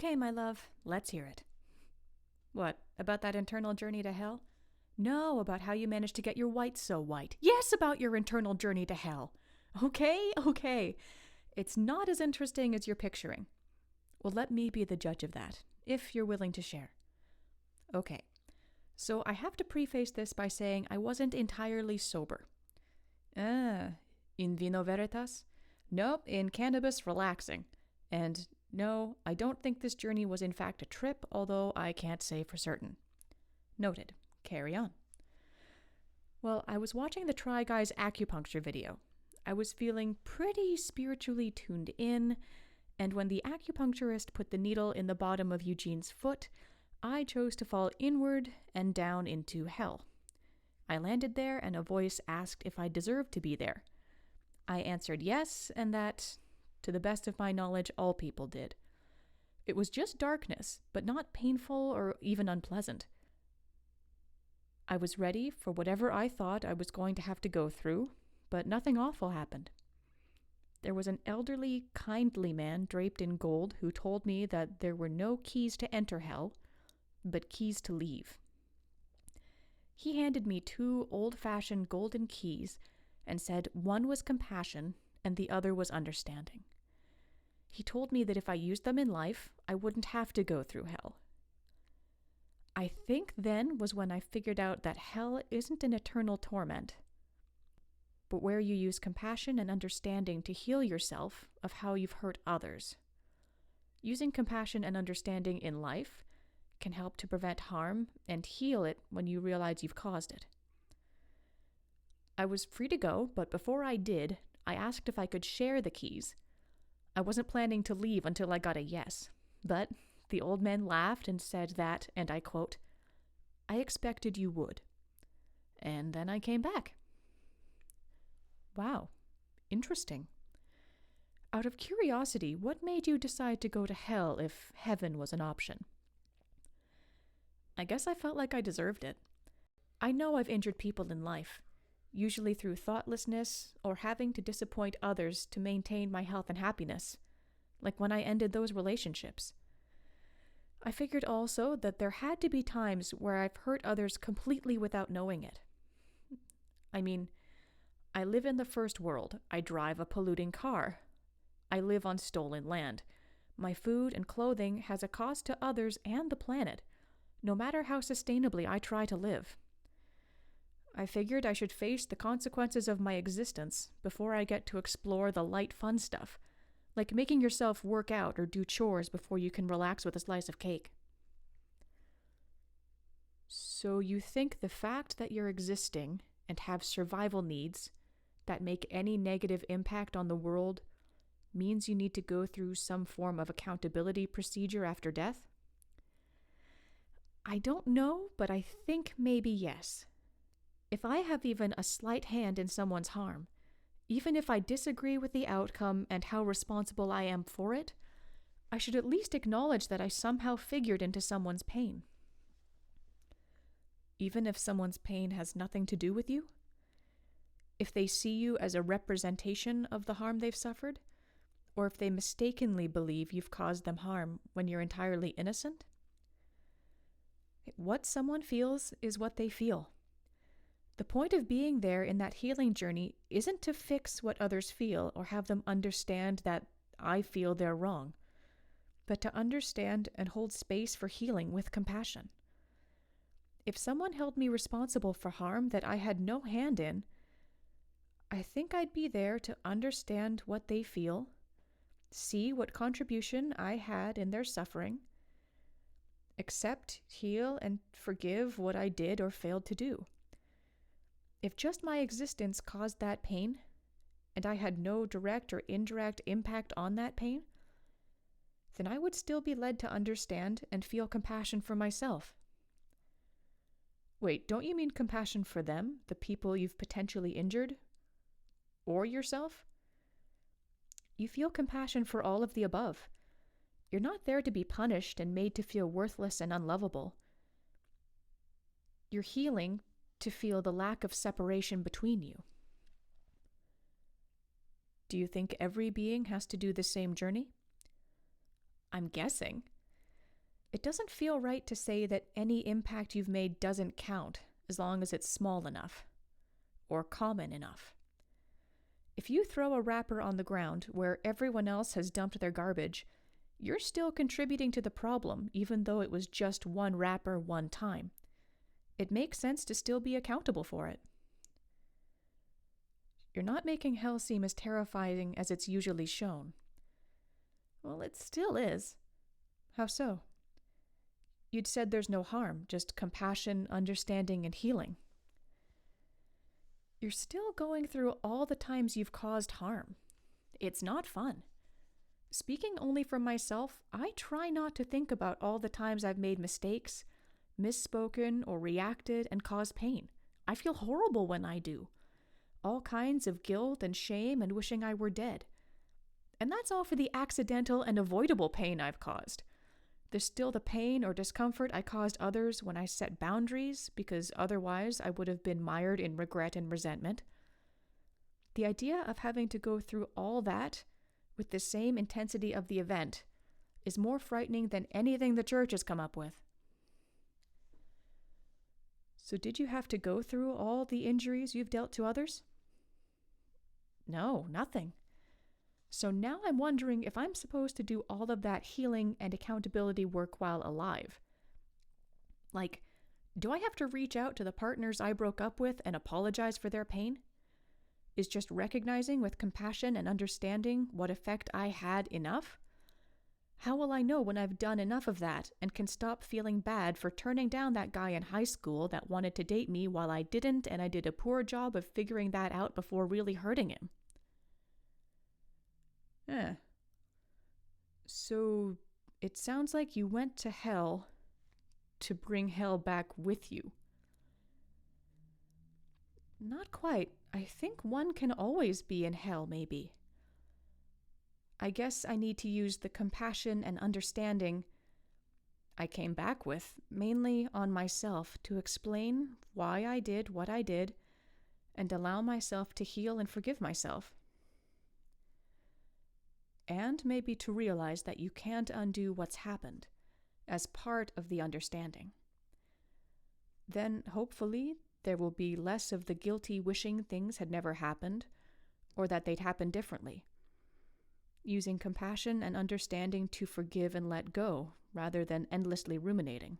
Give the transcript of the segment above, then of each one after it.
Okay, my love, let's hear it. What, about that internal journey to hell? No, about how you managed to get your whites so white. Yes, about your internal journey to hell. Okay. It's not as interesting as you're picturing. Well, let me be the judge of that, if you're willing to share. Okay, so I have to preface this by saying I wasn't entirely sober. In vino veritas? Nope, in cannabis relaxing. And no, I don't think this journey was in fact a trip, although I can't say for certain. Noted. Carry on. Well, I was watching the Try Guys acupuncture video. I was feeling pretty spiritually tuned in, and when the acupuncturist put the needle in the bottom of Eugene's foot, I chose to fall inward and down into hell. I landed there, and a voice asked if I deserved to be there. I answered yes, and that, to the best of my knowledge, all people did. It was just darkness, but not painful or even unpleasant. I was ready for whatever I thought I was going to have to go through, but nothing awful happened. There was an elderly, kindly man draped in gold who told me that there were no keys to enter hell, but keys to leave. He handed me 2 old-fashioned golden keys and said one was compassion and the other was understanding. He told me that if I used them in life, I wouldn't have to go through hell. I think then was when I figured out that hell isn't an eternal torment, but where you use compassion and understanding to heal yourself of how you've hurt others. Using compassion and understanding in life can help to prevent harm and heal it when you realize you've caused it. I was free to go, but before I did, I asked if I could share the keys. I wasn't planning to leave until I got a yes, but the old man laughed and said that, and I quote, "I expected you would." And then I came back. Wow, interesting. Out of curiosity, what made you decide to go to hell if heaven was an option? I guess I felt like I deserved it. I know I've injured people in life, usually through thoughtlessness or having to disappoint others to maintain my health and happiness, like when I ended those relationships. I figured also that there had to be times where I've hurt others completely without knowing it. I mean, I live in the first world. I drive a polluting car. I live on stolen land. My food and clothing has a cost to others and the planet, no matter how sustainably I try to live. I figured I should face the consequences of my existence before I get to explore the light fun stuff, like making yourself work out or do chores before you can relax with a slice of cake. So you think the fact that you're existing and have survival needs that make any negative impact on the world means you need to go through some form of accountability procedure after death? I don't know, but I think maybe yes. If I have even a slight hand in someone's harm, even if I disagree with the outcome and how responsible I am for it, I should at least acknowledge that I somehow figured into someone's pain. Even if someone's pain has nothing to do with you? If they see you as a representation of the harm they've suffered? Or if they mistakenly believe you've caused them harm when you're entirely innocent? What someone feels is what they feel. The point of being there in that healing journey isn't to fix what others feel or have them understand that I feel they're wrong, but to understand and hold space for healing with compassion. If someone held me responsible for harm that I had no hand in, I think I'd be there to understand what they feel, see what contribution I had in their suffering, accept, heal, and forgive what I did or failed to do. If just my existence caused that pain, and I had no direct or indirect impact on that pain, then I would still be led to understand and feel compassion for myself. Wait, don't you mean compassion for them, the people you've potentially injured? Or yourself? You feel compassion for all of the above. You're not there to be punished and made to feel worthless and unlovable. You're healing to feel the lack of separation between you. Do you think every being has to do the same journey? I'm guessing. It doesn't feel right to say that any impact you've made doesn't count as long as it's small enough or common enough. If you throw a wrapper on the ground where everyone else has dumped their garbage, you're still contributing to the problem, even though it was just one wrapper one time. It makes sense to still be accountable for it. You're not making hell seem as terrifying as it's usually shown. Well, it still is. How so? You'd said there's no harm, just compassion, understanding, and healing. You're still going through all the times you've caused harm. It's not fun. Speaking only for myself, I try not to think about all the times I've made mistakes, misspoken, or reacted and caused pain. I feel horrible when I do. All kinds of guilt and shame and wishing I were dead. And that's all for the accidental and avoidable pain I've caused. There's still the pain or discomfort I caused others when I set boundaries, because otherwise I would have been mired in regret and resentment. The idea of having to go through all that with the same intensity of the event is more frightening than anything the church has come up with. So did you have to go through all the injuries you've dealt to others? No, nothing. So now I'm wondering if I'm supposed to do all of that healing and accountability work while alive. Like, do I have to reach out to the partners I broke up with and apologize for their pain? Is just recognizing with compassion and understanding what effect I had enough? How will I know when I've done enough of that and can stop feeling bad for turning down that guy in high school that wanted to date me while I didn't, and I did a poor job of figuring that out before really hurting him? So it sounds like you went to hell to bring hell back with you. Not quite. I think one can always be in hell, maybe. I guess I need to use the compassion and understanding I came back with, mainly on myself, to explain why I did what I did and allow myself to heal and forgive myself. And maybe to realize that you can't undo what's happened as part of the understanding. Then, hopefully, there will be less of the guilty wishing things had never happened or that they'd happen differently. Using compassion and understanding to forgive and let go rather than endlessly ruminating.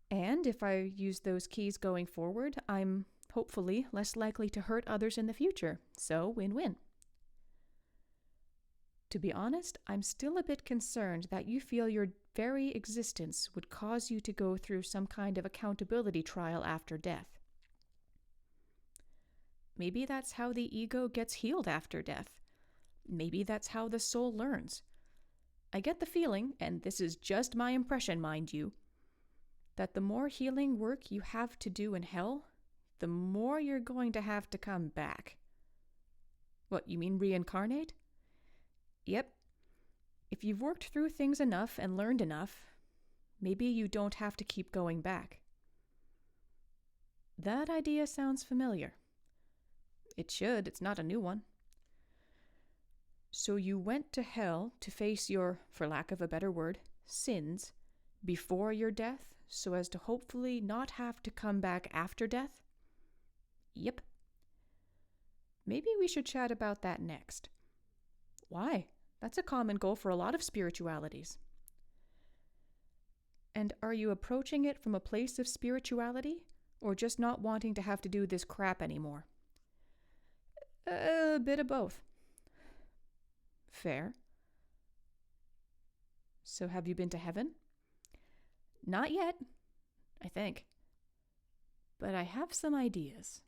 And if I use those keys going forward, I'm hopefully less likely to hurt others in the future. So, win-win. To be honest, I'm still a bit concerned that you feel your very existence would cause you to go through some kind of accountability trial after death. Maybe that's how the ego gets healed after death. Maybe that's how the soul learns. I get the feeling, and this is just my impression, mind you, that the more healing work you have to do in hell, the more you're going to have to come back. What, you mean reincarnate? Yep. If you've worked through things enough and learned enough, maybe you don't have to keep going back. That idea sounds familiar. It should, it's not a new one. So you went to hell to face your, for lack of a better word, sins before your death, so as to hopefully not have to come back after death? Yep. Maybe we should chat about that next. Why? That's a common goal for a lot of spiritualities. And are you approaching it from a place of spirituality, or just not wanting to have to do this crap anymore? A bit of both. Fair. So have you been to heaven? Not yet, I think. But I have some ideas.